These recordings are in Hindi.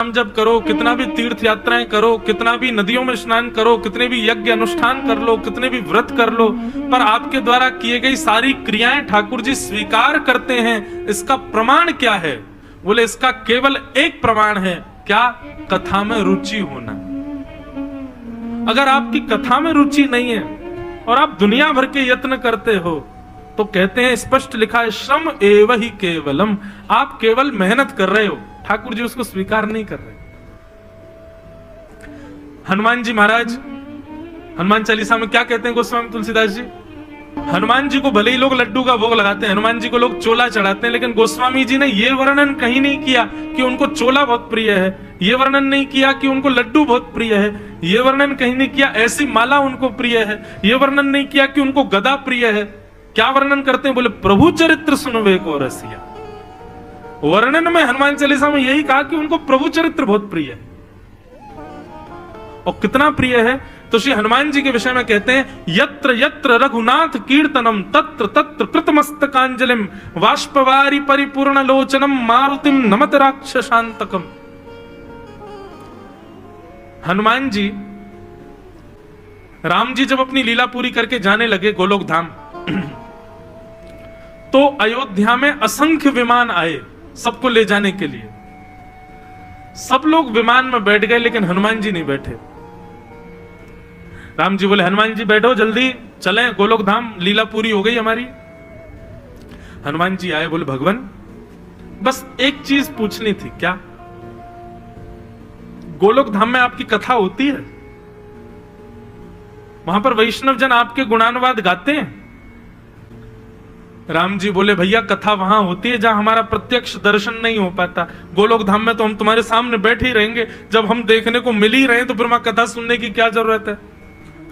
नाम जप करो, कितना भी तीर्थ यात्राएं करो, कितना भी नदियों में स्नान करो, कितने भी यज्ञ अनुष्ठान कर लो, कितने भी व्रत कर लो, पर आपके द्वारा किए गई सारी क्रियाएं ठाकुर जी स्वीकार करते हैं। इसका प्रमाण क्या है? बोले इसका केवल एक प्रमाण है, क्या? कथा में रुचि होना। अगर आपकी कथा में रुचि नहीं है और आप दुनिया भर के यत्न करते हो तो कहते हैं, स्पष्ट लिखा है, श्रम एव ही केवलम। आप केवल मेहनत कर रहे हो, ठाकुर जी उसको स्वीकार नहीं कर रहे। हनुमान जी महाराज हनुमान चालीसा में क्या कहते हैं गोस्वामी तुलसीदास जी? हनुमान जी को भले ही लोग लड्डू का भोग लगाते हैं, हनुमान जी को लोग चोला चढ़ाते हैं, लेकिन गोस्वामी जी ने यह वर्णन कहीं नहीं किया कि उनको चोला बहुत प्रिय है, यह वर्णन नहीं किया कि उनको लड्डू बहुत प्रिय है, यह वर्णन कहीं नहीं किया ऐसी माला उनको प्रिय है, यह वर्णन नहीं किया कि उनको गदा प्रिय है। क्या वर्णन करते हैं? बोले प्रभु चरित्र सुनवे को रसिया। वर्णन में हनुमान चालीसा में यही कहा कि उनको प्रभु चरित्र बहुत प्रिय है। और कितना प्रिय है तो श्री हनुमान जी के विषय में कहते हैं, यत्र यत्र रघुनाथ कीर्तनम तत्र तत्र कृतमस्तकांजलिम वाष्पवारी परिपूर्ण लोचनम मारुतिम नमत राक्षसांतकम। हनुमान जी, राम जी जब अपनी लीला पूरी करके जाने लगे गोलोक धाम, तो अयोध्या में असंख्य विमान आए सबको ले जाने के लिए। सब लोग विमान में बैठ गए लेकिन हनुमान जी नहीं बैठे। राम जी बोले, हनुमान जी बैठो, जल्दी चलें गोलोक धाम, लीला पूरी हो गई हमारी। हनुमान जी आए, बोले भगवान बस एक चीज पूछनी थी। क्या? गोलोक धाम में आपकी कथा होती है? वहां पर वैष्णव जन आपके गुणानुवाद गाते हैं? राम जी बोले, भैया कथा वहां होती है जहां हमारा प्रत्यक्ष दर्शन नहीं हो पाता। गोलोक धाम में तो हम तुम्हारे सामने बैठे ही रहेंगे, जब हम देखने को मिल ही रहे तो फिर वहां कथा सुनने की क्या जरूरत है?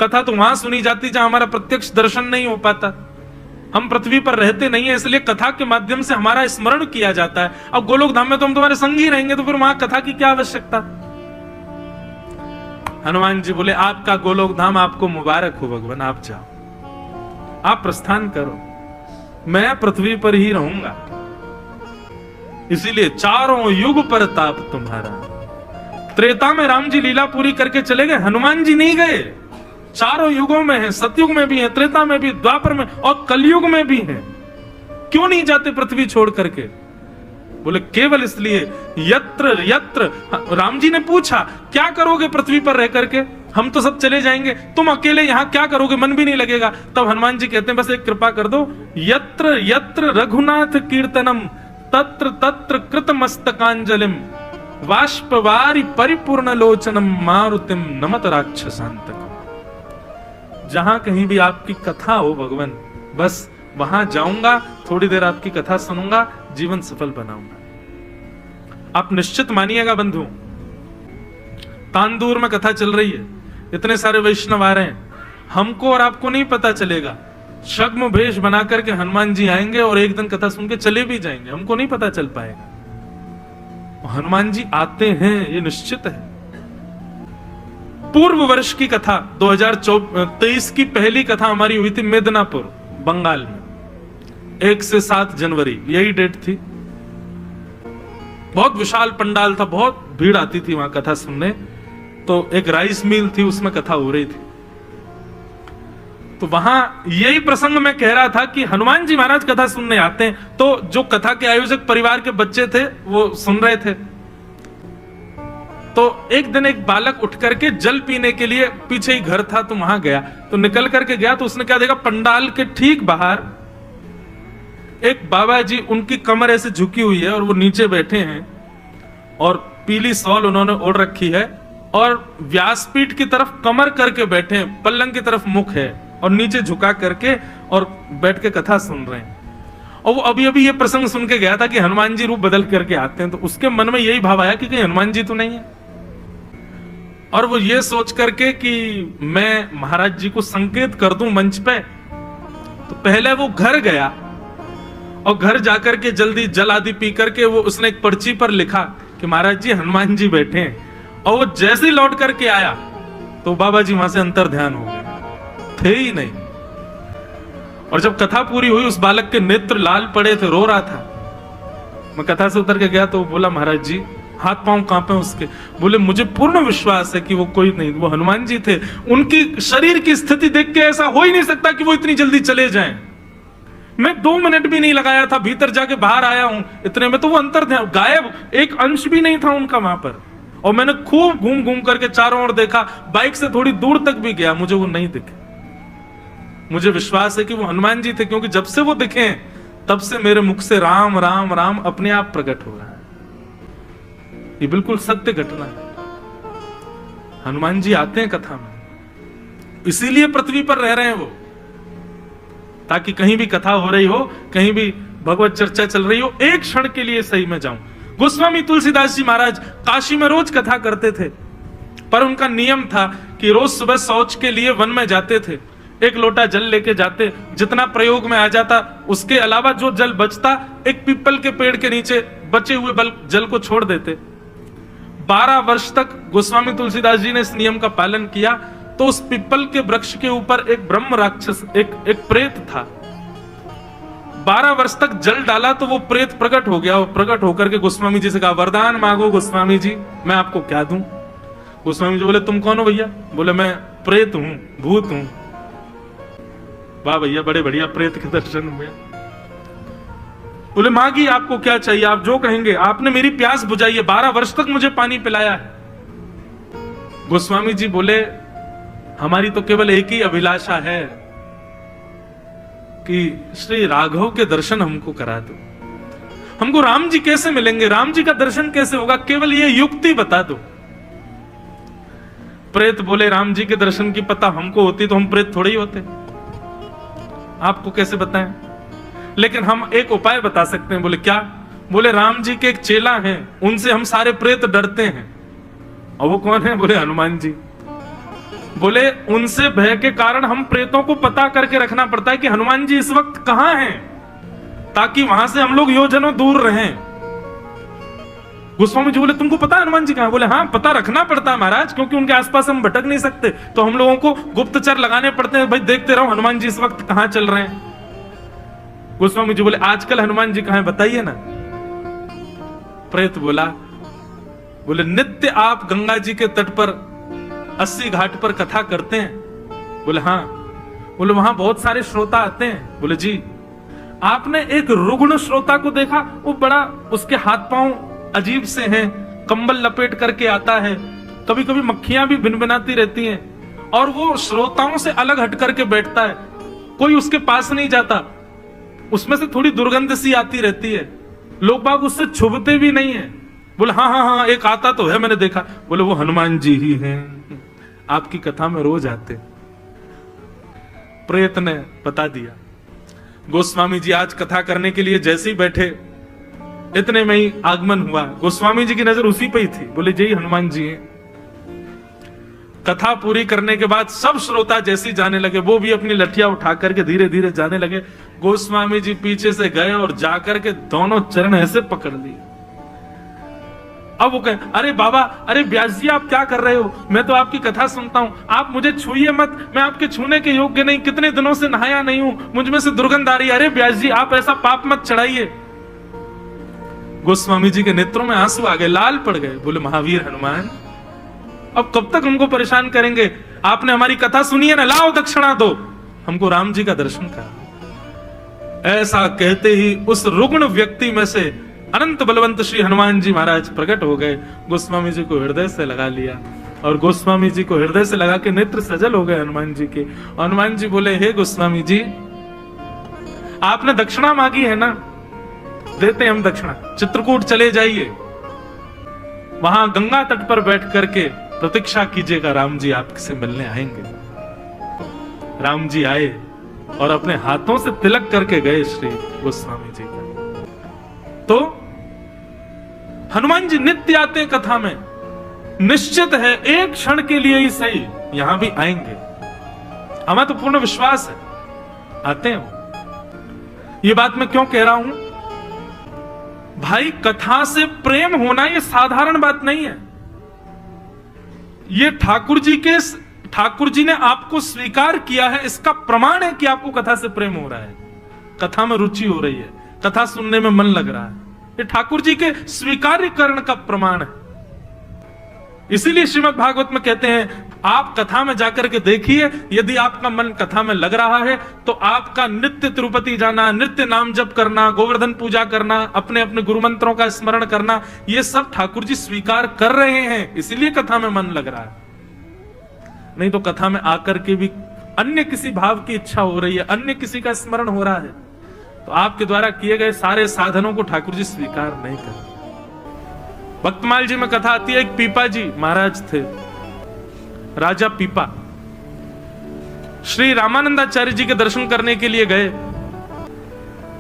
कथा तो वहां सुनी जाती जहां हमारा प्रत्यक्ष दर्शन नहीं हो पाता। हम पृथ्वी पर रहते नहीं है, इसलिए कथा के माध्यम से हमारा स्मरण किया जाता है। अब गोलोक धाम में तो हम तुम्हारे संग ही रहेंगे, तो फिर वहां कथा की क्या आवश्यकता? हनुमान जी बोले, आपका गोलोक धाम आपको मुबारक हो भगवान, आप जाओ, आप प्रस्थान करो, मैं पृथ्वी पर ही रहूंगा। इसीलिए चारों युग पर ताप तुम्हारा। त्रेता में राम जी लीला पूरी करके चले गए, हनुमान जी नहीं गए। चारों युगों में है, सतयुग में भी है, त्रेता में भी, द्वापर में और कलयुग में भी है। क्यों नहीं जाते पृथ्वी छोड़ करके? बोले केवल इसलिए, यत्र यत्र। राम जी ने पूछा, क्या करोगे पृथ्वी पर रह करके? हम तो सब चले जाएंगे, तुम अकेले यहां क्या करोगे? मन भी नहीं लगेगा। तब हनुमान जी कहते हैं, बस एक कृपा कर दो, यत्र यत्र रघुनाथ कीर्तनम तत्र तत्र कृतमस्तकांजलिम वाष्पवारी परिपूर्ण लोचनम मारुतिम नमत राक्षसांतकम। जहां कहीं भी आपकी कथा हो भगवान, बस वहां जाऊंगा, थोड़ी देर आपकी कथा सुनूंगा, जीवन सफल बनाऊंगा। आप निश्चित मानिएगा बंधु, तांदूर में कथा चल रही है, इतने सारे वैष्णव आ रहे हैं, हमको और आपको नहीं पता चलेगा। छद्म भेष बना करके हनुमान जी आएंगे और एक दिन कथा सुन के चले भी जाएंगे, हमको नहीं पता चल पाएगा। हनुमान जी आते हैं, ये निश्चित है। पूर्व वर्ष की कथा 2023 की पहली कथा हमारी हुई थी मिदनापुर बंगाल में, 1 से 7 जनवरी यही डेट थी। बहुत विशाल पंडाल था, बहुत भीड़ आती थी वहां कथा सुनने। तो एक राइस मिल थी, उसमें कथा हो रही थी। तो वहां यही प्रसंग में कह रहा था कि हनुमान जी महाराज कथा सुनने आते हैं। तो जो कथा के आयोजक परिवार के बच्चे थे वो सुन रहे थे। तो एक दिन एक बालक उठ करके जल पीने के लिए, पीछे ही घर था तो वहां गया, तो निकल करके गया तो उसने क्या देखा, पंडाल के ठीक बाहर एक बाबा जी, उनकी कमर ऐसे झुकी हुई है और वो नीचे बैठे हैं और पीली शॉल उन्होंने ओढ़ रखी है और व्यासपीठ की तरफ कमर करके बैठे हैं, पल्लंग की तरफ मुख है और नीचे झुका करके और बैठ के कथा सुन रहे हैं। और वो अभी अभी ये प्रसंग सुन के गया था कि हनुमान जी रूप बदल करके आते हैं, तो उसके मन में यही भाव आया कि कहीं हनुमान जी तो नहीं है। और वो ये सोच करके कि मैं महाराज जी को संकेत कर दूं मंच पे, तो पहले वो घर गया और घर जाकर के जल्दी जल आदि पी करके वो उसने एक पर्ची पर लिखा कि महाराज जी हनुमान जी बैठे हैं। और वो जैसे ही लौट करके आया तो बाबा जी वहां से अंतर ध्यान हो गए, थे ही नहीं। और जब कथा पूरी हुई, उस बालक के नेत्र लाल पड़े थे, रो रहा था। मैं कथा से उतर के गया तो बोला, महाराज जी हाथ पांव कांपे उसके। बोले मुझे पूर्ण विश्वास है कि वो कोई नहीं, वो हनुमान जी थे। उनकी शरीर की स्थिति देख के ऐसा हो ही नहीं सकता कि वो इतनी जल्दी चले जाएं। मैं 2 मिनट भी नहीं लगाया था, भीतर जाके बाहर आया हूं, इतने में तो वो अंतर गायब, एक अंश भी नहीं था उनका वहां पर। और मैंने खूब घूम घूम करके चारों ओर देखा, बाइक से थोड़ी दूर तक भी गया, मुझे वो नहीं दिखे। मुझे विश्वास है कि वो हनुमान जी थे, क्योंकि जब से वो दिखे तब से मेरे मुख से राम राम राम अपने आप प्रकट हो रहा है। ये बिल्कुल सत्य घटना है। हनुमान जी आते हैं कथा में, इसीलिए पृथ्वी पर रह रहे हैं वो, ताकि कहीं भी कथा हो रही हो, कहीं भी भगवत चर्चा चल रही हो, एक क्षण के लिए सही में जाऊं। गोस्वामी तुलसीदास जी महाराज काशी में रोज कथा करते थे, पर उनका नियम था कि रोज सुबह शौच के लिए वन में जाते थे, 1 लोटा जल लेके जाते, जितना प्रयोग में आ जाता उसके अलावा जो जल बचता एक पीपल के पेड़ के नीचे बचे हुए जल को छोड़ देते। 12 वर्ष तक गोस्वामी तुलसीदास जी ने इस नियम का पालन किया। तो उस पीपल के वृक्ष के ऊपर एक ब्रह्म राक्षस, एक प्रेत था। 12 वर्ष तक जल डाला तो वो प्रेत प्रकट हो गया। वो प्रकट होकर के गोस्वामी जी से कहा, वरदान मांगो गोस्वामी जी, मैं आपको क्या दूं। गोस्वामी जी बोले, तुम कौन हो भैया? बोले, मैं प्रेत हूं, भूत हूं। वाह भैया, बड़े बढ़िया प्रेत के दर्शन हुए। बोले, मांगी आपको क्या चाहिए, आप जो कहेंगे। आपने मेरी प्यास बुझाई है, 12 वर्ष तक मुझे पानी पिलाया है। गोस्वामी जी बोले, हमारी तो केवल एक ही अभिलाषा है कि श्री राघव के दर्शन हमको करा दो। हमको राम जी कैसे मिलेंगे, राम जी का दर्शन कैसे होगा, केवल ये युक्ति बता दो। प्रेत बोले, राम जी के दर्शन की पता हमको होती तो हम प्रेत थोड़े ही होते, आपको कैसे बताएं। लेकिन हम एक उपाय बता सकते हैं। बोले, क्या? बोले, राम जी के एक चेला हैं, उनसे हम सारे प्रेत डरते हैं। और वो कौन है? बोले, हनुमान जी। बोले, उनसे भय के कारण हम प्रेतों को पता करके रखना पड़ता है कि हनुमान जी इस वक्त कहां हैं, ताकि वहां से हम लोग योजनों दूर रहें। गोस्वामी जी बोले, तुमको पता है हनुमान जी कहां? बोले, हाँ, पता रखना पड़ता है महाराज, क्योंकि उनके आसपास हम भटक नहीं सकते, तो हम लोगों को गुप्तचर लगाने पड़ते हैं। भाई देखते रहो हनुमान जी इस वक्त कहां चल रहे हैं। गोस्वामी जी बोले, आजकल हनुमान जी कहां है, बताइए ना। प्रेत बोला, बोले, नित्य आप गंगा जी के तट पर 80 घाट पर कथा करते हैं। बोले, हाँ। बोले, वहां बहुत सारे श्रोता आते हैं। बोले, जी। आपने एक रुग्ण श्रोता को देखा? वो बड़ा, उसके हाथ पांव अजीब से हैं, कंबल लपेट करके आता है, कभी कभी मक्खियां भी भिनभिनाती रहती हैं, और वो श्रोताओं से अलग हट करके बैठता है, कोई उसके पास नहीं जाता, उसमें से थोड़ी दुर्गंध सी आती रहती है, लोग बाग उससे छुपते भी नहीं है। बोले, हाँ हाँ हाँ, एक आता तो है, मैंने देखा। बोले, वो हनुमान जी ही हैं, आपकी कथा में रोज आते। प्रेत ने बता दिया। गोस्वामी जी आज कथा करने के लिए जैसे ही बैठे, इतने में ही आगमन हुआ। गोस्वामी जी की नजर उसी पे ही थी। बोले, जय हनुमान जी हैं। कथा पूरी करने के बाद सब श्रोता जैसे जाने लगे, वो भी अपनी लठिया उठा करके धीरे धीरे जाने लगे। गोस्वामी जी पीछे से गए और जाकर के दोनों चरण ऐसे पकड़ लिए। अब वो कहे, अरे बाबा, अरे व्यास जी, आप क्या कर रहे हो? मैं तो आपकी कथा सुनता हूं, आप मुझे छूइए मत, मैं आपके छूने के योग्य नहीं, कितने दिनों से नहाया नहीं हूं, मुझ में से दुर्गंध आ रही है। अरे व्यास जी, आप ऐसा पाप मत चढ़ाइए। गोस्वामी जी के नेत्रों में आंसू आ गए, लाल पड़ गए। बोले, महावीर हनुमान, अब कब तक हमको परेशान करेंगे? आपने हमारी कथा सुनी है ना, लाओ दक्षिणा दो, हमको राम जी का दर्शन करा। ऐसा कहते ही उस रुग्ण व्यक्ति में से अनंत बलवंत श्री हनुमान जी महाराज प्रकट हो गए। गोस्वामी जी को हृदय से लगा लिया, और गोस्वामी जी को हृदय से लगा के नेत्र सजल हो गए हनुमान जी के। हनुमान जी बोले, हे गोस्वामी जी, आपने दक्षिणा मांगी है ना, देते हम दक्षिणा। चित्रकूट चले जाइए, वहां गंगा तट पर बैठ करके प्रतीक्षा कीजिएगा, राम जी आपसे मिलने आएंगे। राम जी आए और अपने हाथों से तिलक करके गए श्री गोस्वामी जी का। तो हनुमान जी नित्य आते कथा में, निश्चित है एक क्षण के लिए ही सही यहां भी आएंगे, हमें तो पूर्ण विश्वास है, आते हैं। ये बात मैं क्यों कह रहा हूं भाई? कथा से प्रेम होना ये साधारण बात नहीं है। ये ठाकुर जी ने आपको स्वीकार किया है, इसका प्रमाण है कि आपको कथा से प्रेम हो रहा है, कथा में रुचि हो रही है, कथा सुनने में मन लग रहा है। ये ठाकुर जी के स्वीकार्यकरण का प्रमाण है। इसीलिए श्रीमद् भागवत में कहते हैं आप कथा में जाकर के देखिए, यदि आपका मन कथा में लग रहा है तो आपका नित्य तिरुपति जाना, नित्य नाम जप करना, गोवर्धन पूजा करना, अपने अपने गुरु मंत्रों का स्मरण करना, ये सब ठाकुर जी स्वीकार कर रहे हैं, इसीलिए कथा में मन लग रहा है। नहीं तो कथा में आकर के भी अन्य किसी भाव की इच्छा हो रही है, अन्य किसी का स्मरण हो रहा है, तो आपके द्वारा किए गए सारे साधनों को ठाकुर जी स्वीकार नहीं कर। भक्तमाल जी में कथा आती है, एक पीपा जी महाराज थे, राजा पीपा। श्री रामानंदाचार्य जी के दर्शन करने के लिए गए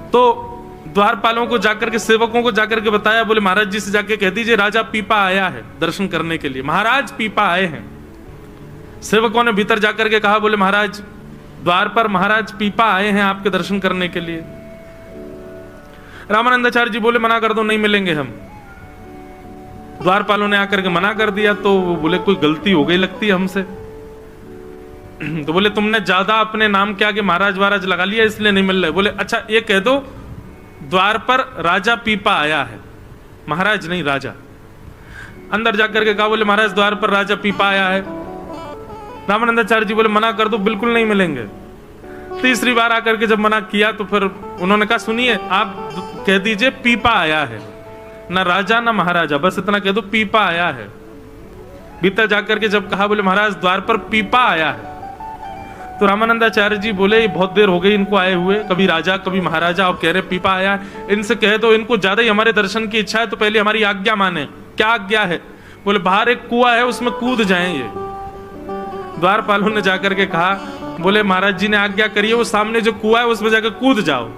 तो द्वारपालों को जाकर के, सेवकों को जाकर के बताया, बोले महाराज जी से जाके कह दीजिए राजा पीपा आया है दर्शन करने के लिए, महाराज पीपा आए हैं। सेवकों ने भीतर जाकर के कहा, बोले महाराज द्वार पर महाराज पीपा आए हैं आपके दर्शन करने के लिए। रामानंदाचार्य जी बोले मना कर दो, नहीं मिलेंगे हम। द्वारपालों ने आकर के मना कर दिया तो बोले कोई गलती हो गई लगती है हमसे। तो बोले तुमने ज्यादा अपने नाम के आगे महाराज वाराज लगा लिया इसलिए नहीं मिल रहे। बोले अच्छा ये कह दो द्वार पर राजा पीपा आया है, महाराज नहीं राजा। अंदर जाकर के कहा, बोले महाराज द्वार पर राजा पीपा आया है। रामानंदाचार्य जी बोले मना कर दो, बिल्कुल नहीं मिलेंगे। तीसरी बार आकर के जब मना किया तो फिर उन्होंने कहा सुनिए आप कह दीजिए पीपा आया है, ना राजा ना महाराजा, बस इतना कह दो पीपा आया है। भीतर जाकर के जब कहा, बोले महाराज द्वार पर पीपा आया है, तो रामानंदाचार्य जी बोले बहुत देर हो गई इनको आए हुए, कभी राजा कभी महाराजा, अब कह रहे पीपा आया है। इनसे कह दो इनको ज्यादा ही हमारे दर्शन की इच्छा है तो पहले हमारी आज्ञा माने। क्या आज्ञा है? बोले बाहर एक कुआं है उसमें कूद जाएं ये। द्वारपालों ने जाकर के कहा, बोले महाराज जी ने आज्ञा करी है, वो सामने जो कुआं है उसमें जाकर कूद जाओ,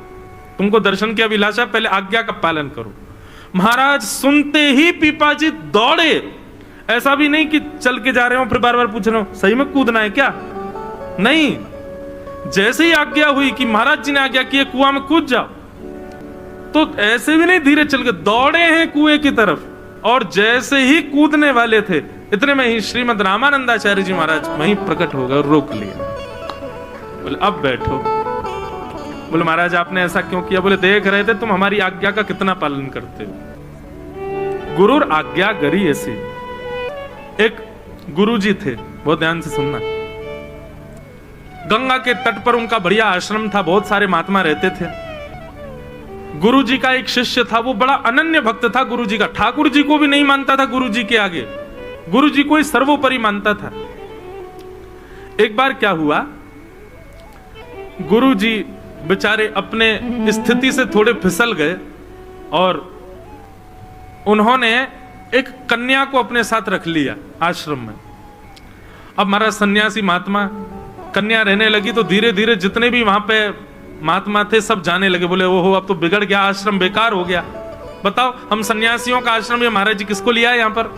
तुमको दर्शन की अभिलाषा, पहले आज्ञा का पालन करो। महाराज सुनते ही पीपा जी दौड़े, ऐसा भी नहीं कि चल के जा रहे हो फिर बार बार पूछ रहे हो सही में कूदना है क्या, नहीं, जैसे ही आज्ञा हुई कि महाराज जी ने आज्ञा की कुआं में कूद जाओ, तो ऐसे भी नहीं धीरे चल के दौड़े हैं कुएं की तरफ। और जैसे ही कूदने वाले थे इतने में ही श्रीमद् रामानंदाचार्य जी महाराज वहीं प्रकट हो गए और रोक लिया। बोले अब बैठो। बोले महाराज आपने ऐसा क्यों किया? बोले देख रहे थे तुम हमारी आज्ञा का कितना पालन करते हो। गुरुर आज्ञा गरी ऐसी। एक गुरुजी थे, बहुत ध्यान से सुनना, गंगा के तट पर उनका बढ़िया आश्रम था, बहुत सारे महात्मा रहते थे। गुरुजी का एक शिष्य था, वो बड़ा अनन्य भक्त था गुरुजी का, ठाकुर जी को भी नहीं मानता था गुरुजी के आगे, गुरुजी को ही सर्वोपरि मानता था। एक बार क्या हुआ, गुरुजी बेचारे अपने स्थिति से थोड़े फिसल गए और उन्होंने एक कन्या को अपने साथ रख लिया आश्रम में। अब महाराज सन्यासी महात्मा, कन्या रहने लगी तो धीरे धीरे जितने भी वहां पे महात्मा थे सब जाने लगे, बोले ओहो अब तो बिगड़ गया, आश्रम बेकार हो गया। बताओ हम सन्यासियों का आश्रम या महाराज जी किसको लिया है यहां पर?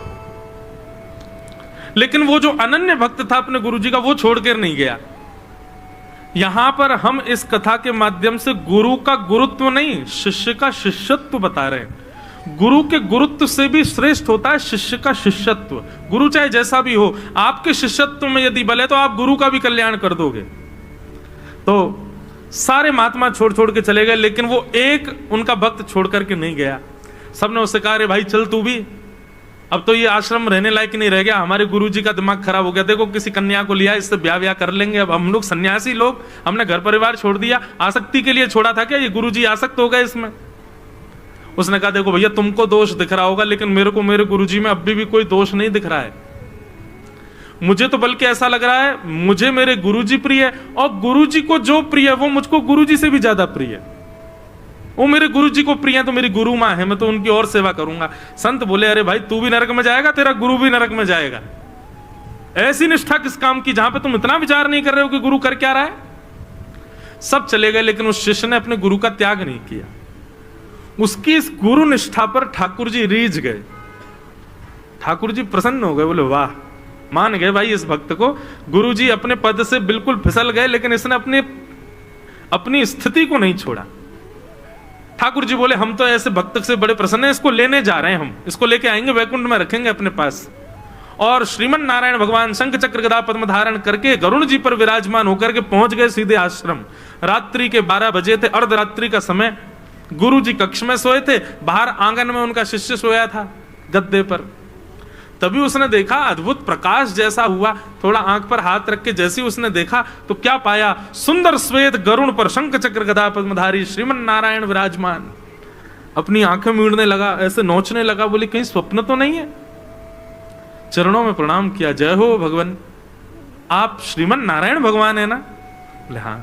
लेकिन वो जो अनन्य भक्त था अपने गुरुजी का, वो छोड़कर नहीं गया। यहां पर हम इस कथा के माध्यम से गुरु का गुरुत्व नहीं, शिष्य का शिष्यत्व बता रहे हैं। गुरु के गुरुत्व से भी श्रेष्ठ होता है शिष्य का शिष्यत्व। गुरु चाहे जैसा भी हो, आपके शिष्यत्व में यदि बल है तो आप गुरु का भी कल्याण कर दोगे। तो सारे महात्मा छोड़ छोड़ के चले गए, लेकिन वो एक उनका भक्त छोड़ करके नहीं गया। सबने उससे कहा अरे भाई चल तू भी, अब तो ये आश्रम रहने लायक नहीं रह गया, हमारे गुरुजी का दिमाग खराब हो गया, देखो किसी कन्या को लिया, इससे ब्याह व्याह कर लेंगे। अब हम लोग सन्यासी लोग, हमने घर परिवार छोड़ दिया, आसक्ति के लिए छोड़ा था क्या? ये गुरुजी आसक्त हो गए इसमें। उसने कहा देखो भैया तुमको दोष दिख रहा होगा, लेकिन मेरे को मेरे गुरुजी में अभी भी कोई दोष नहीं दिख रहा है। मुझे तो बल्कि ऐसा लग रहा है मुझे मेरे गुरुजी प्रिय है, और गुरुजी को जो प्रिय है वो मुझको गुरुजी से भी ज्यादा प्रिय है। वो मेरे गुरुजी को प्रिय है तो मेरी गुरु माँ है, मैं तो उनकी और सेवा करूंगा। संत बोले अरे भाई तू भी नरक में जाएगा, तेरा गुरु भी नरक में जाएगा। ऐसी निष्ठा किस काम की जहां पे तुम इतना विचार नहीं कर रहे हो कि गुरु कर क्या रहा है। सब चले गए, लेकिन उस शिष्य ने अपने गुरु का त्याग नहीं किया। उसकी इस गुरु निष्ठा पर ठाकुर जी रीझ गए, ठाकुर जी प्रसन्न हो गए, बोले वाह, मान गए भाई इस भक्त को। गुरु जी अपने पद से बिल्कुल फिसल गए, लेकिन इसने अपनी स्थिति को नहीं छोड़ा। ठाकुर जी बोले हम तो ऐसे भक्त से बड़े प्रसन्न हैं, इसको लेने जा रहे हैं, हम इसको लेके आएंगे, वैकुंठ में रखेंगे अपने पास। और श्रीमन नारायण भगवान शंख चक्र गदा पद्म धारण करके गरुण जी पर विराजमान होकर के पहुंच गए सीधे आश्रम। रात्रि के 12 बजे थे, अर्धरात्रि का समय। गुरुजी कक्ष में सोए थे, बाहर आंगन में उनका शिष्य सोया था गद्दे पर। तभी उसने देखा अद्भुत प्रकाश जैसा हुआ, थोड़ा आंख पर हाथ रख के जैसे उसने देखा तो क्या पाया, सुंदर श्वेत गरुण पर शंख चक्र गदा पद्मधारी श्रीमन नारायण विराजमान। अपनी आंखें मीड़ने लगा, ऐसे नोचने लगा, बोले कहीं स्वप्न तो नहीं है। चरणों में प्रणाम किया, जय हो भगवान, आप श्रीमन नारायण भगवान है ना? बोले हाँ।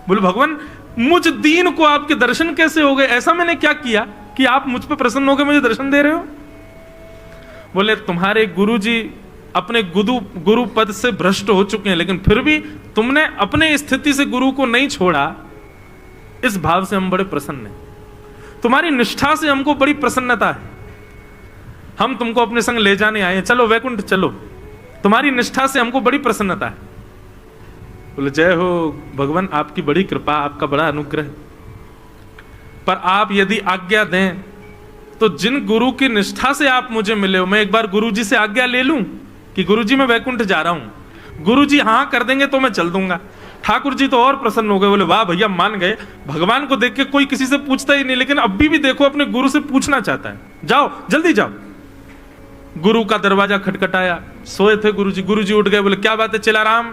बोले भगवान मुझ दीन को आपके दर्शन कैसे हो गए? ऐसा मैंने क्या किया कि आप मुझ पे प्रसन्न होकर मुझे दर्शन दे रहे हो? बोले तुम्हारे गुरुजी अपने गुरु पद से भ्रष्ट हो चुके हैं, लेकिन फिर भी तुमने अपने स्थिति से गुरु को नहीं छोड़ा, इस भाव से हम बड़े प्रसन्न हैं। तुम्हारी निष्ठा से हमको बड़ी प्रसन्नता है। हम तुमको अपने संग ले जाने आए हैं, चलो वैकुंठ चलो, तुम्हारी निष्ठा से हमको बड़ी प्रसन्नता है। बोले जय हो भगवान, आपकी बड़ी कृपा, आपका बड़ा अनुग्रह। पर आप यदि आज्ञा दें तो जिन गुरु की निष्ठा से आप मुझे मिले हो, मैं एक बार गुरुजी से आज्ञा ले लूं कि गुरुजी मैं वैकुंठ जा रहा हूं। गुरुजी हाँ कर देंगे तो मैं चल दूंगा। ठाकुर जी तो और प्रसन्न हो गए, बोले वाह भैया मान गए। भगवान को देख के कोई किसी से पूछता ही नहीं, लेकिन अभी भी देखो अपने गुरु से पूछना चाहता है। जाओ जल्दी जाओ। गुरु का दरवाजा खटखटाया, सोए थे गुरुजी। गुरुजी उठ गए, बोले क्या बात है चेलाराम?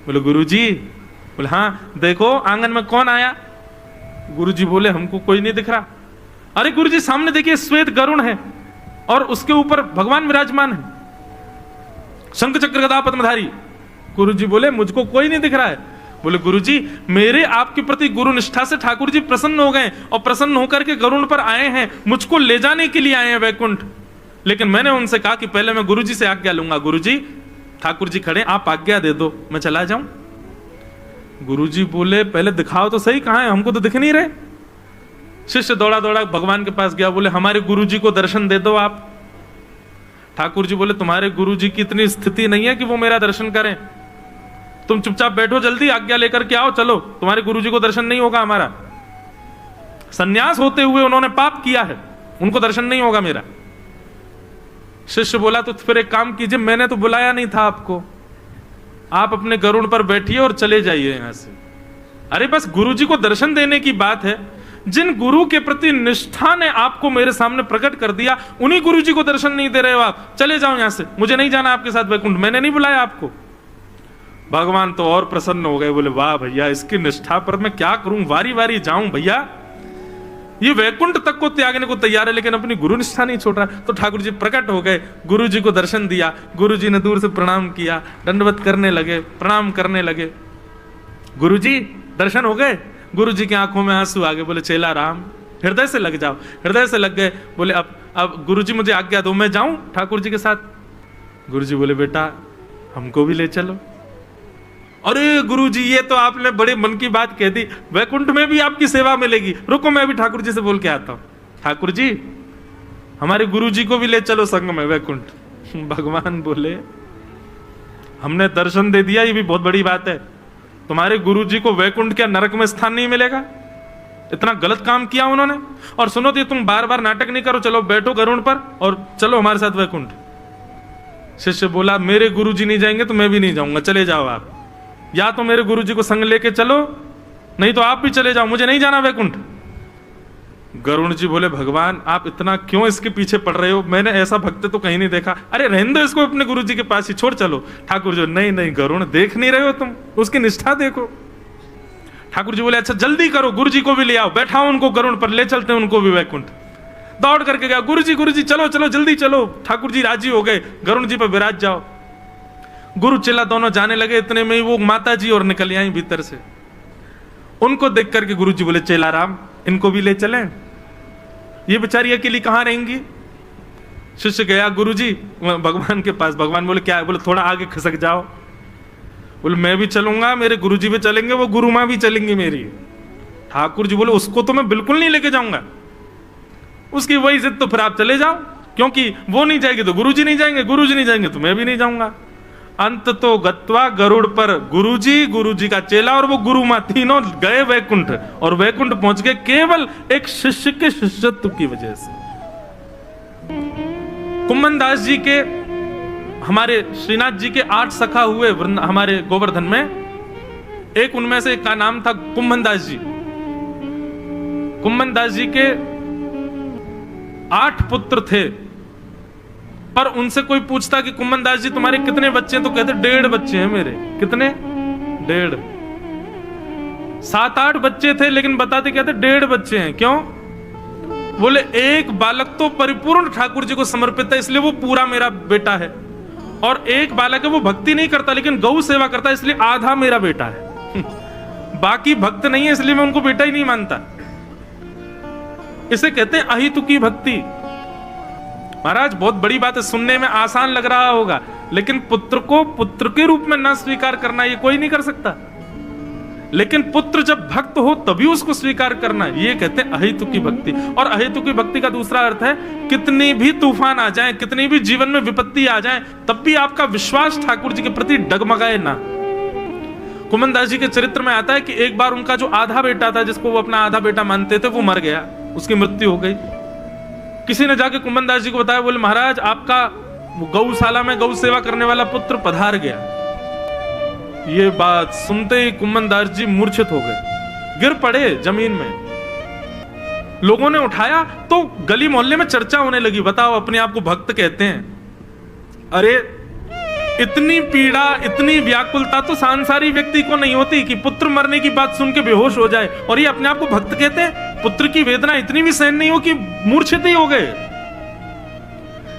बोले गुरुजी। बोले हाँ देखो आंगन में कौन आया? गुरुजी बोले हमको कोई नहीं दिख रहा। अरे गुरुजी सामने देखिए श्वेत गरुण है और उसके ऊपर भगवान विराजमान है, शंख चक्र गदा पद्मधारी। गुरुजी बोले मुझको कोई नहीं दिख रहा है। बोले गुरुजी मेरे आपके प्रति गुरु निष्ठा से ठाकुर जी प्रसन्न हो गए और प्रसन्न होकर के गरुण पर आए हैं, मुझको ले जाने के लिए आए हैं वैकुंठ। लेकिन मैंने उनसे कहा कि पहले मैं गुरुजी से आज्ञा लूंगा। गुरुजी ठाकुर जी खड़े, आप आज्ञा दे दो मैं चला जाऊं। गुरुजी बोले पहले दिखाओ तो सही, कहां है? हमको तो दिख नहीं रहे। शिष्य दौड़ा दौड़ा भगवान के पास गया, बोले हमारे गुरुजी को दर्शन दे दो आप। ठाकुर जी बोले तुम्हारे गुरुजी की इतनी स्थिति नहीं है कि वो मेरा दर्शन करें, तुम चुपचाप बैठो, जल्दी आज्ञा लेकर के आओ, चलो तुम्हारे गुरुजी को दर्शन नहीं होगा हमारा। सन्यास होते हुए उन्होंने पाप किया है, उनको दर्शन नहीं होगा मेरा। शिष्य बोला तो फिर एक काम कीजिए, मैंने तो बुलाया नहीं था आपको, आप अपने गरुड़ पर बैठिए और चले जाइए यहां से। अरे बस गुरुजी को दर्शन देने की बात है। जिन गुरु के प्रति निष्ठा ने आपको मेरे सामने प्रकट कर दिया, उन्हीं गुरुजी को दर्शन नहीं दे रहे हो आप। चले जाओ यहां से, मुझे नहीं जाना आपके साथ वैकुंठ, मैंने नहीं बुलाया आपको। भगवान तो और प्रसन्न हो गए, बोले वाह भैया इसकी निष्ठा पर मैं क्या करूं, वारी वारी जाऊं भैया, ये वैकुंठ तक को त्यागने को तैयार है लेकिन अपनी गुरु निष्ठा नहीं छोड़ रहा। तो ठाकुर जी प्रकट हो गए, गुरु जी को दर्शन दिया। गुरु जी ने दूर से प्रणाम किया, दंडवत करने लगे, प्रणाम करने लगे। गुरु जी दर्शन हो गए, गुरु जी की आंखों में आंसू आ गए। बोले चेला राम हृदय से लग जाओ। हृदय से लग गए। बोले अब गुरु जी मुझे आज्ञा दो, मैं जाऊं ठाकुर जी के साथ। गुरु जी बोले बेटा हमको भी ले चलो। अरे गुरुजी ये तो आपने बड़े मन की बात कह दी, वैकुंठ में भी आपकी सेवा मिलेगी, रुको मैं भी ठाकुर जी से बोल के आता हूं। ठाकुर जी हमारे गुरुजी को भी ले चलो संग में वैकुंठ। भगवान बोले हमने दर्शन दे दिया, ये भी बहुत बड़ी बात है। तुम्हारे गुरुजी को वैकुंठ क्या नरक में स्थान नहीं मिलेगा? इतना गलत काम किया उन्होंने। और सुनो तो तुम बार बार नाटक नहीं करो, चलो बैठो गरुड़ पर और चलो हमारे साथ वैकुंठ। शिष्य बोला मेरे गुरुजी नहीं जाएंगे तो मैं भी नहीं जाऊंगा, चले जाओ आप। या तो मेरे गुरुजी को संग लेके चलो, नहीं तो आप भी चले जाओ, मुझे नहीं जाना वैकुंठ। गरुड़ जी बोले भगवान आप इतना क्यों इसके पीछे पड़ रहे हो, मैंने ऐसा भक्त तो कहीं नहीं देखा। अरे रहने दो इसको अपने गुरुजी के पास ही, छोड़ चलो। ठाकुर जी नहीं नहीं गरुड़ देख नहीं रहे हो तुम, उसकी निष्ठा देखो। ठाकुर जी बोले अच्छा जल्दी करो, गुरुजी को भी ले आओ, बैठाओ उनको गरुड़ पर, ले चलते हैं उनको भी वैकुंठ। दौड़ करके गया, गुरुजी चलो चलो जल्दी चलो। ठाकुर जी राजी हो गए, गरुड़ जी पर विराज जाओ। गुरु चेला दोनों जाने लगे, इतने में ही वो माता जी और निकल आई भीतर से। उनको देख करके गुरु जी बोले चेला राम इनको भी ले चलें, ये बेचारी अकेली कहां रहेंगी। शिष्य गया गुरु जी भगवान के पास। भगवान बोले क्या है? बोले थोड़ा आगे खिसक जाओ। बोले मैं भी चलूंगा, मेरे गुरु जी भी चलेंगे, वो गुरु माँ भी चलेंगी मेरी। ठाकुर जी बोले उसको तो मैं बिल्कुल नहीं लेके जाऊंगा, उसकी वही जिद, तो फिर आप चले जाओ, क्योंकि वो नहीं जाएगी तो गुरु जी नहीं जाएंगे, गुरु जी नहीं जाएंगे तो मैं भी नहीं जाऊंगा। अंत तो गत्वा गरुड़ पर गुरुजी का चेला और वो गुरु मां तीनों गए वैकुंठ, और वैकुंठ पहुंच गए केवल एक शिष्य के शिष्यत्व की वजह से। कुम्भन दास जी के, हमारे श्रीनाथ जी के 8 सखा हुए हमारे गोवर्धन में, एक उनमें से का नाम था कुम्भन दास जी। कुम्मन दास जी के 8 पुत्र थे, पर उनसे कोई पूछता कि कुम्मन दास जी तुम्हारे कितने बच्चे हैं, तो कहते 1.5 बच्चे हैं मेरे। कितने? 1.5। 7-8 बच्चे थे, लेकिन बताते कहते 1.5 बच्चे हैं। क्यों? बोले एक बालक तो परिपूर्ण ठाकुर जी को समर्पित है, इसलिए वो पूरा मेरा बेटा है, और एक बालक है वो भक्ति नहीं करता लेकिन गौ सेवा करता है, इसलिए आधा मेरा बेटा है। बाकी भक्त नहीं है, इसलिए मैं उनको बेटा ही नहीं मानता। इसे कहते हैं अहितुकी भक्ति। महाराज बहुत बड़ी बात है, सुनने में आसान लग रहा होगा, लेकिन पुत्र को पुत्र के रूप में न स्वीकार करना ये कोई नहीं कर सकता, लेकिन पुत्र जब भक्त हो तभी उसको स्वीकार करना, ये कहते हैं अहेतुकी भक्ति। और अहेतुकी भक्ति का दूसरा अर्थ है कितनी भी तूफान आ जाए, कितनी भी जीवन में विपत्ति आ जाए, तब भी आपका विश्वास ठाकुर जी के प्रति डगमगाए ना। कुम्मन दास जी के चरित्र में आता है कि एक बार उनका जो आधा बेटा था, जिसको वो अपना आधा बेटा मानते थे, वो मर गया, उसकी मृत्यु हो गई। किसी ने जाके कुम्मन दास जी को बताया, बोले महाराज आपका गौशाला में गौ सेवा करने वाला पुत्र पधार गया। ये बात सुनते ही कुम्मन दास जी मूर्छित हो गए, गिर पड़े जमीन में। लोगों ने उठाया तो गली मोहल्ले में चर्चा होने लगी, बताओ अपने आप को भक्त कहते हैं, अरे इतनी पीड़ा इतनी व्याकुलता तो सांसारिक व्यक्ति को नहीं होती कि पुत्र मरने की बात सुन के बेहोश हो जाए, और ये अपने आप को भक्त कहते हैं। पुत्र की वेदना इतनी भी सहन नहीं हो कि मूर्छित ही हो गए।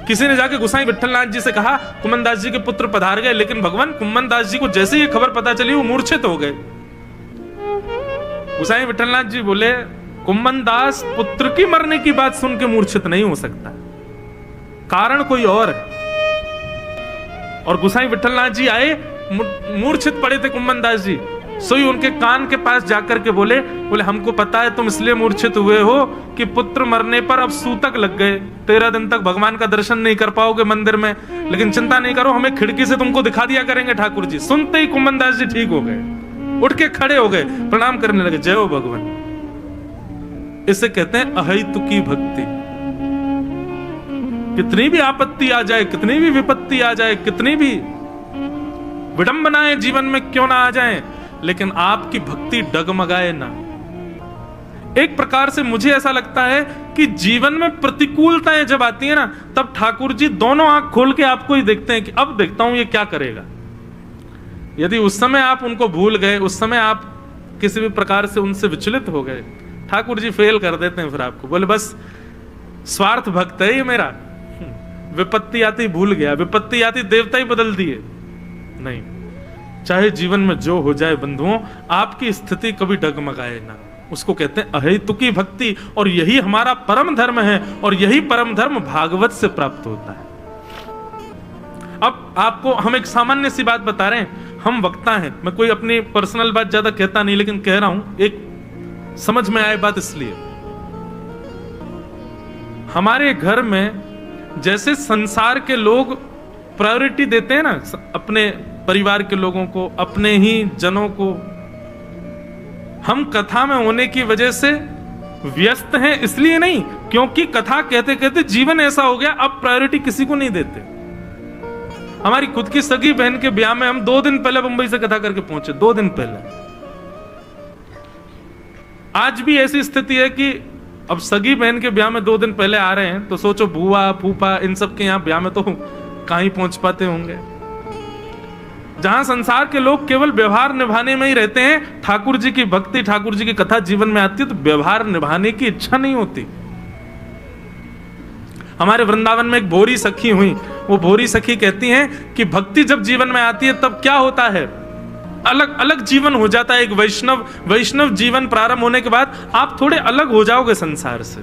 किसी ने जाके गोसाई विट्ठलनाथ जी से कहा कुम्मन दास जी के पुत्र पधार गए, लेकिन भगवान कुम्मन दास जी को जैसे ये खबर पता चली वो मूर्छित हो गए। गोसाई विट्ठलनाथ जी बोले कुम्मन दास पुत्र की मरने की बात सुन के मूर्छित नहीं हो सकता, कारण कोई और है। और गोसाई विट्ठलनाथ जी आए, मूर्छित पड़े थे कुम्मन दास जी, सोई उनके कान के पास जाकर के बोले हमको पता है तुम इसलिए मूर्छित हुए हो कि पुत्र मरने पर अब सूतक लग गए, 13 दिन तक भगवान का दर्शन नहीं कर पाओगे मंदिर में, लेकिन चिंता नहीं करो, हमें खिड़की से तुमको दिखा दिया करेंगे ठाकुर जी। सुनते ही कुम्मन दास जी ठीक हो गए, उठ के खड़े हो गए, प्रणाम करने लगे, जय हो भगवान। इसे कहते हैं अहेतुकी भक्ति। कितनी भी आपत्ति आ जाए, कितनी भी विपत्ति आ जाए, कितनी भी विडंबनाएं जीवन में क्यों ना आ जाए, लेकिन आपकी भक्ति डगमगाए ना। एक प्रकार से मुझे ऐसा लगता है कि जीवन में प्रतिकूलताएं जब आती है ना, तब ठाकुर जी दोनों आंख खोल के आपको ही देखते हैं कि अब देखता हूं ये क्या करेगा। यदि उस समय आप उनको भूल गए, उस समय आप किसी भी प्रकार से उनसे विचलित हो गए, ठाकुर जी फेल कर देते हैं। फिर आपको बोले बस स्वार्थ भक्त है ये मेरा, विपत्ति आती भूल गया, विपत्ति आती देवता ही बदल दिए। नहीं, चाहे जीवन में जो हो जाए बंधुओं, आपकी स्थिति कभी डगमगाए ना, उसको कहते हैं अहेतुकी भक्ति। और यही हमारा परम धर्म है, और यही परम धर्म भागवत से प्राप्त होता है। अब आपको हम एक सामान्य सी बात बता रहे हैं, हम वक्ता हैं, मैं कोई अपनी पर्सनल बात ज्यादा कहता नहीं, लेकिन कह रहा हूं एक समझ में आए बात। इसलिए हमारे घर में जैसे संसार के लोग प्रायोरिटी देते हैं ना अपने परिवार के लोगों को, अपने ही जनों को, हम कथा में होने की वजह से व्यस्त हैं, इसलिए नहीं, क्योंकि कथा कहते कहते जीवन ऐसा हो गया, अब प्रायोरिटी किसी को नहीं देते। हमारी खुद की सगी बहन के ब्याह में हम 2 दिन पहले मुंबई से कथा करके पहुंचे, 2 दिन पहले। आज भी ऐसी स्थिति है कि अब सगी बहन के ब्याह में 2 दिन पहले आ रहे हैं, तो सोचो बुआ फूफा इन सब के यहाँ ब्याह में तो कहाँ ही पहुंच पाते होंगे। जहां संसार के लोग केवल व्यवहार निभाने में ही रहते हैं, ठाकुर जी की भक्ति, ठाकुर जी की कथा जीवन में आती है तो व्यवहार निभाने की इच्छा नहीं होती। हमारे वृंदावन में एक भोरी सखी हुई, वो भोरी सखी कहती हैं कि भक्ति जब जीवन में आती है तब क्या होता है, अलग अलग जीवन हो जाता है। एक वैष्णव जीवन प्रारंभ होने के बाद आप थोड़े अलग हो जाओगे संसार से।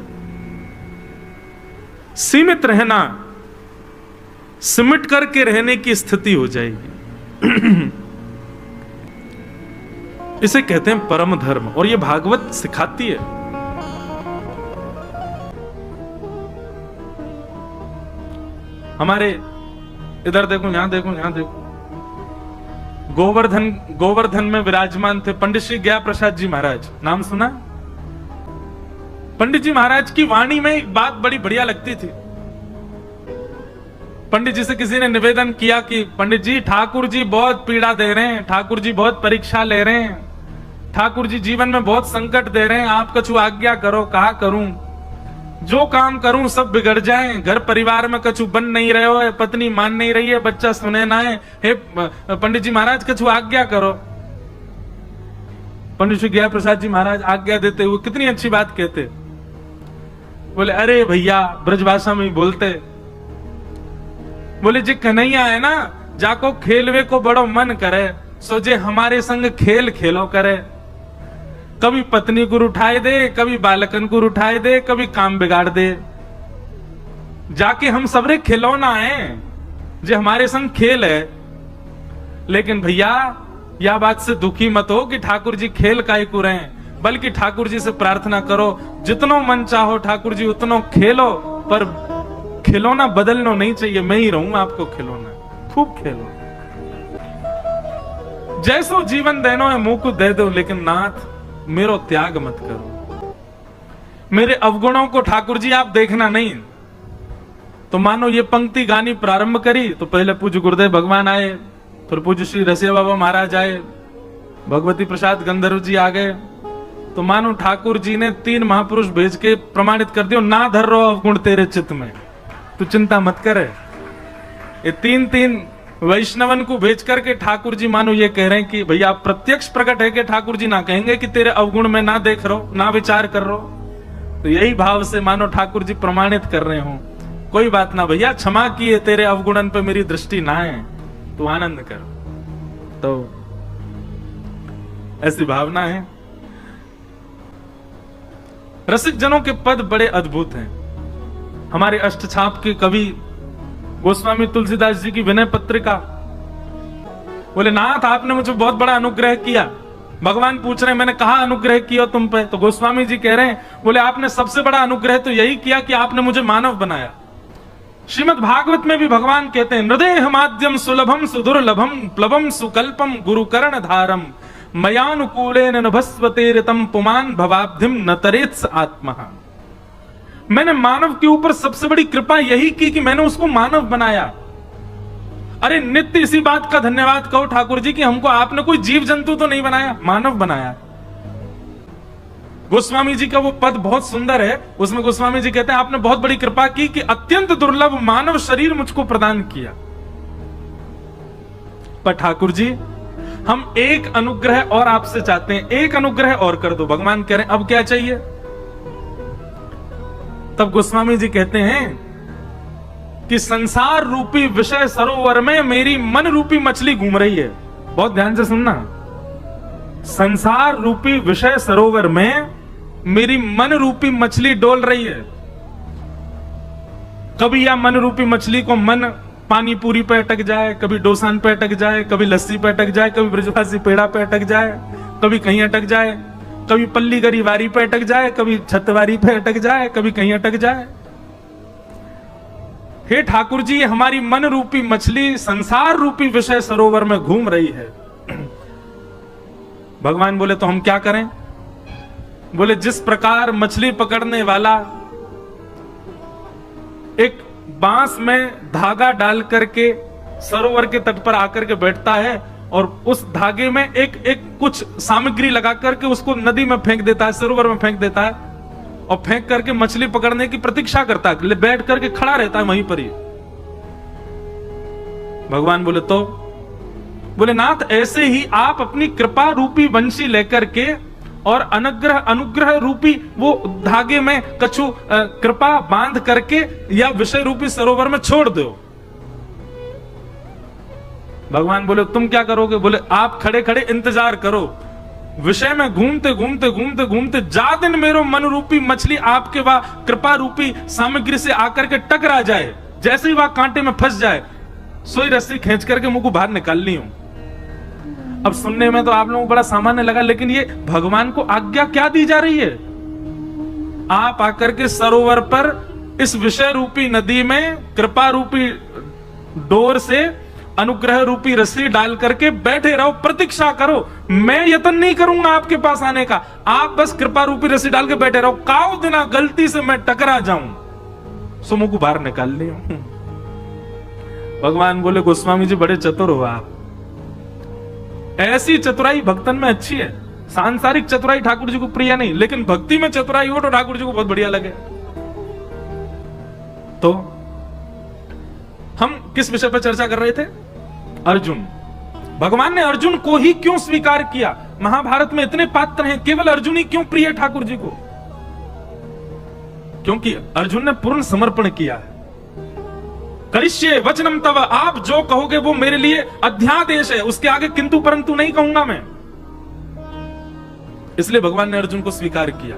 सीमित रहना, सिमट करके रहने की स्थिति हो जाएगी। इसे कहते हैं परम धर्म, और यह भागवत सिखाती है। हमारे इधर देखो, यहां देखो, यहां देखो, गोवर्धन में विराजमान थे पंडित श्री गया प्रसाद जी महाराज, नाम सुना? पंडित जी महाराज की वाणी में एक बात बड़ी बढ़िया लगती थी। पंडित जी से किसी ने निवेदन किया कि पंडित जी ठाकुर जी बहुत पीड़ा दे रहे हैं, ठाकुर जी बहुत परीक्षा ले रहे हैं, ठाकुर जी जीवन में बहुत संकट दे रहे हैं, आप कछु आज्ञा करो, कहा करूं, जो काम करूं सब बिगड़ जाए, घर परिवार में कछु बन नहीं रहे हो, पत्नी मान नहीं रही है, बच्चा सुने ना है, हे पंडित जी महाराज कछु आज्ञा करो। पंडित श्री ज्ञा प्रसाद जी महाराज आज्ञा देते हुए कितनी अच्छी बात कहते, बोले अरे भैया ब्रजभाषा में ही बोलते, बोले जी कन्हैया है ना, जाको खेलवे को बड़ो मन करे, सोचे हमारे संग खेल खेलो करे, कभी पत्नी को उठाए दे, कभी बालकन को उठाए दे, कभी काम बिगाड़ दे, जाके हम सबरे खिलौना है, जो हमारे संग खेल है। लेकिन भैया यह बात से दुखी मत हो कि ठाकुर जी खेल काहे को रहे, बल्कि ठाकुर जी से प्रार्थना करो जितनो मन चाहो ठाकुर जी उतनो खेलो, पर खिलौना बदलना नहीं चाहिए, मैं ही रहूं आपको खिलौना, खूब खेलो, जैसो जीवन देनो है मुंह को दे दो, लेकिन नाथ मेरो त्याग मत करो, मेरे अवगुणों को ठाकुर जी आप देखना नहीं। तो मानो ये पंक्ति गानी प्रारंभ करी तो पहले पूज्य गुरुदेव भगवान आए, फिर पूज्य श्री रसिया बाबा महाराज आए, भगवती प्रसाद गंधर्व जी आ गए, तो मानो ठाकुर जी ने 3 महापुरुष भेज के प्रमाणित कर दियो, ना धर रो अवगुण तेरे चित्त में, तू चिंता मत करे। ये 3 वैष्णवन को भेज करके ठाकुर जी मानो ये कह रहे हैं कि भैया प्रत्यक्ष प्रकट है कि ठाकुर जी ना कहेंगे कि तेरे अवगुण में ना देख रहो, ना विचार कर रहो, तो यही भाव से मानो ठाकुर जी प्रमाणित कर रहे हो, कोई बात ना भैया, क्षमा किए तेरे अवगुणन पे मेरी दृष्टि ना है, तू आनंद कर। तो ऐसी भावना है। रसिक जनों के पद बड़े अद्भुत हैं। हमारे अष्टछाप के कवि गोस्वामी तुलसीदास जी की विनय पत्रिका, बोले नाथ आपने मुझे बहुत बड़ा अनुग्रह किया। भगवान पूछ रहे हैं मैंने कहा अनुग्रह किया तुम पे, तो गोस्वामी जी कह रहे हैं बोले आपने सबसे बड़ा अनुग्रह तो यही किया कि आपने मुझे मानव बनाया। श्रीमद् भागवत में भी भगवान कहते हैं हृदय माध्यम सुलभम सुदुर्लभम प्लवम सुकल्पम गुरुकर्ण धारम मयानुकूलेन नभस्वतेरितम पुमान भवाब्धिम न तरेत्स आत्मा। मैंने मानव के ऊपर सबसे बड़ी कृपा यही की कि मैंने उसको मानव बनाया। अरे नित्य इसी बात का धन्यवाद कहो ठाकुर जी कि हमको आपने कोई जीव जंतु तो नहीं बनाया, मानव बनाया। गोस्वामी जी का वो पद बहुत सुंदर है, उसमें गोस्वामी जी कहते हैं आपने बहुत बड़ी कृपा की कि अत्यंत दुर्लभ मानव शरीर मुझको प्रदान किया। पर ठाकुर जी हम एक अनुग्रह और आपसे चाहते हैं, एक अनुग्रह और कर दो। भगवान कह रहे हैं अब क्या चाहिए? तब गोस्वामी जी कहते हैं कि संसार रूपी विषय सरोवर में मेरी मन रूपी मछली घूम रही है। बहुत ध्यान से सुनना, संसार रूपी विषय सरोवर में मेरी मन रूपी मछली डोल रही है। कभी या मन रूपी मछली को मन पानी पूरी पे अटक जाए, कभी डोसान पे अटक जाए, कभी लस्सी पे अटक जाए, कभी ब्रजवासी पेड़ा पे अटक जाए, कभी कहीं अटक जाए, कभी पल्ली गरी वारी पे अटक जाए, कभी छतवारी पे अटक जाए, कभी कहीं अटक जाए। हे ठाकुर जी हमारी मन रूपी मछली संसार रूपी विषय सरोवर में घूम रही है। भगवान बोले तो हम क्या करें? बोले जिस प्रकार मछली पकड़ने वाला एक बांस में धागा डाल करके सरोवर के तट पर आकर के बैठता है और उस धागे में एक एक कुछ सामग्री लगा करके उसको नदी में फेंक देता है, सरोवर में फेंक देता है और फेंक करके मछली पकड़ने की प्रतीक्षा करता है, बैठ करके खड़ा रहता है वहीं पर ही। भगवान बोले तो बोले नाथ ऐसे ही आप अपनी कृपा रूपी वंशी लेकर के और अनुग्रह रूपी वो धागे में कछु कृपा बांध करके या विषय रूपी सरोवर में छोड़ दो। भगवान बोले तुम क्या करोगे? बोले आप खड़े खड़े इंतजार करो, विषय में घूमते घूमते घूमते घूमते जा दिन मेरो मन रूपी मछली आपके वह कृपा रूपी सामग्री से आकर के टकरा जाए, जैसे ही वह कांटे में फंस जाए सोई रस्सी खींच करके मुंह को बाहर निकालनी हो। अब सुनने में तो आप लोगों को बड़ा सामान्य लगा, लेकिन ये भगवान को आज्ञा क्या दी जा रही है? आप आकर के सरोवर पर इस विषय रूपी नदी में कृपा रूपी डोर से अनुग्रह रूपी रस्सी डाल करके बैठे रहो, प्रतीक्षा करो। मैं यत्न नहीं करूंगा आपके पास आने का, आप बस कृपा रूपी रस्सी डाल के बैठे रहो। काऊ दिना गलती से मैं टकरा जाऊं सो मुंह को बाहर निकाल लियो। भगवान बोले गोस्वामी जी बड़े चतुर हो आप, ऐसी चतुराई भक्तन में अच्छी है। सांसारिक चतुराई ठाकुर जी को प्रिय नहीं, लेकिन भक्ति में चतुराई हो तो ठाकुर जी को बहुत बढ़िया लगे। तो हम किस विषय पर चर्चा कर रहे थे? अर्जुन। भगवान ने अर्जुन को ही क्यों स्वीकार किया? महाभारत में इतने पात्र हैं, केवल अर्जुन ही क्यों प्रिय ठाकुर जी को? क्योंकि अर्जुन ने पूर्ण समर्पण किया है। करिष्ये वचनम तव, आप जो कहोगे वो मेरे लिए अध्यादेश है, उसके आगे किंतु परंतु नहीं कहूंगा मैं। इसलिए भगवान ने अर्जुन को स्वीकार किया।